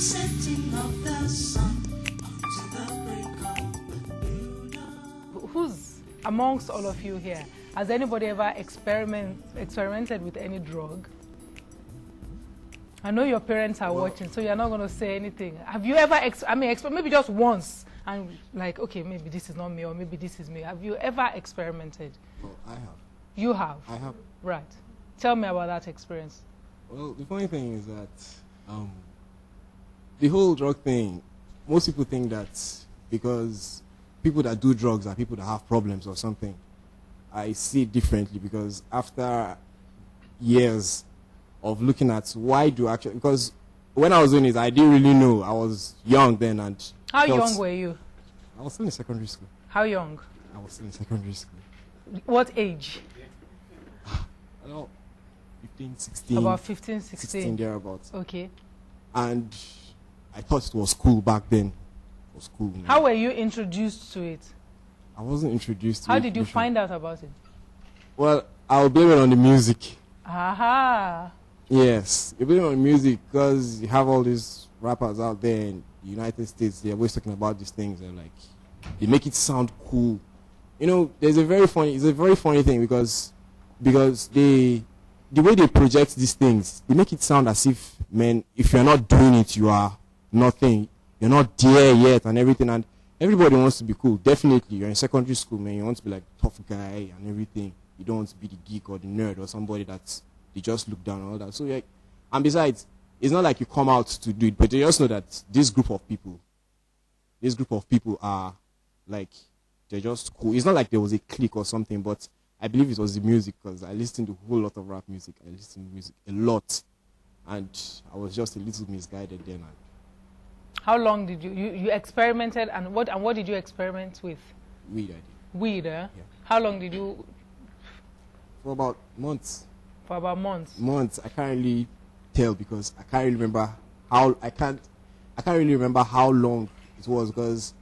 setting of the sun to the break of. Who's amongst all of you here? Has anybody ever experimented with any drug? I know your parents are watching, so you're not going to say anything. Have you ever, maybe just once, and like, okay, maybe this is not me, or maybe this is me. Have you ever experimented? Well, I have. You have? I have. Right. Tell me about that experience. Well, the funny thing is that the whole drug thing, most people think that because people that do drugs are people that have problems or something. I see it differently because after years of looking at why do actually, because when I was doing it, I didn't really know. I was young then and... How young were you? I was still in secondary school. How young? I was still in secondary school. What age? I don't know, 15, 16. About 15, 16. 16 thereabouts. Okay. And I thought it was cool back then. It was cool. Man. How were you introduced to it? I wasn't introduced to it. How did you find out about it? Well, I'll blame it on the music. Aha. Yes, you blame it on music because you have all these rappers out there in the United States. They're always talking about these things and like they make it sound cool. You know, it's a very funny thing because the way they project these things, they make it sound as if, man, if you're not doing it, you are nothing. You're not there yet and everything. And everybody wants to be cool. Definitely, you're in secondary school, man. You want to be like tough guy and everything. You don't want to be the geek or the nerd or somebody that's they just look down and all that. So yeah, and besides, it's not like you come out to do it, but you just know that this group of people are like, they're just cool. It's not like there was a clique or something, but I believe it was the music because I listened to a whole lot of rap music. I listened to music a lot, and I was just a little misguided then. How long did you experimented, and what did you experiment with? Weed, I did. Weed, Yeah. How long did you? For about months. For about months. Months. I can't really tell because I can't really remember how. I can't really remember how long it was because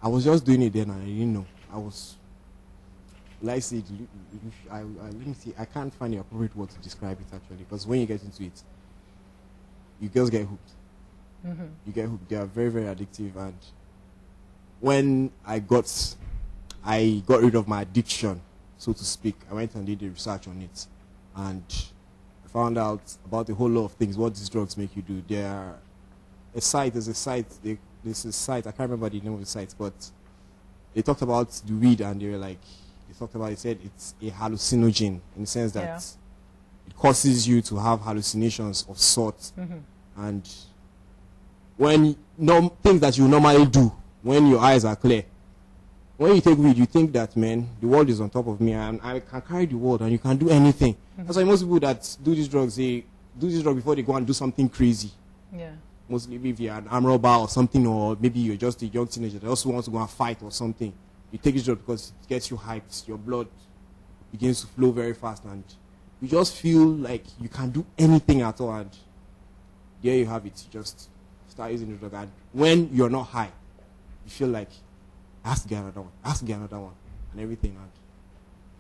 I was just doing it then and I didn't know. I was. Like I said, let me see. I can't find the appropriate word to describe it actually because when you get into it, you girls get hooked. Mm-hmm. You get hooked. They are very, very addictive. And when I got rid of my addiction, so to speak, I went and did the research on it, and I found out about a whole lot of things. What these drugs make you do. There's a site. I can't remember the name of the site, but they talked about the weed, and they said it's a hallucinogen in the sense that it causes you to have hallucinations of sorts, and when things that you normally do when your eyes are clear. When you take weed, you think that, man, the world is on top of me and I can carry the world and you can do anything. That's why most people that do these drugs, they do this drug before they go and do something crazy. Yeah. Mostly if you're an arm robber or something, or maybe you're just a young teenager that also wants to go and fight or something. You take this drug because it gets you hyped. Your blood begins to flow very fast and you just feel like you can do anything at all. And there you have it. You just start using the drug. And when you're not high, you feel like, I have to get another one, and everything.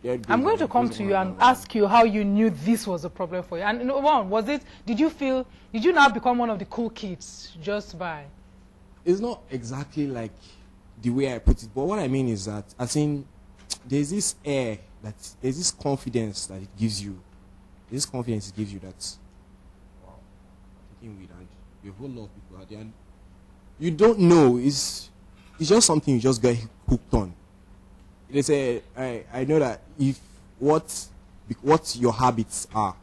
And I'm going to come to you and ask you how you knew this was a problem for you. And did you now become one of the cool kids just by? It's not exactly like the way I put it, but what I mean is that, there's this air, there's this confidence that it gives you. This confidence it gives you that, wow, taking weed and a whole lot of people out there. And you don't know, it's just something you just get hooked on. They say, I know that if what your habits are,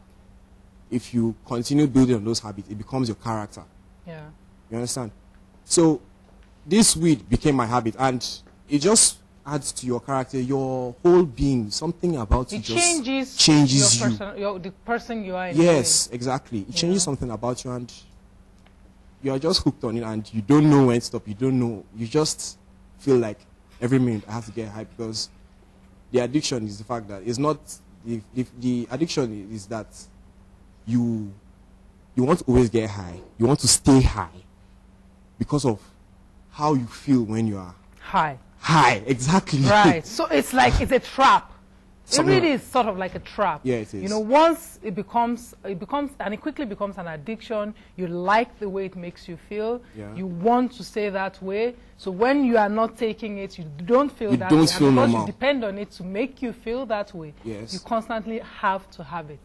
if you continue building on those habits, it becomes your character. Yeah. You understand? So this weed became my habit, and it just adds to your character, your whole being. Something about you just changes you. The person you are. Yes, exactly. It changes something about you, and you are just hooked on it, and you don't know when to stop. You don't know. You just feel like every minute I have to get high, because the addiction is the fact that it's not the addiction is that you want to always get high. You want to stay high because of how you feel when you are high. High, exactly. Right. So it's like it's a trap. It really is sort of like a trap. Yeah, it is. You know, once it becomes, and it quickly becomes an addiction. You like the way it makes you feel. Yeah. You want to stay that way. So when you are not taking it, you don't feel that don't way. feel And because normal. you depend on it to make you feel that way, Yes. you constantly have to have it.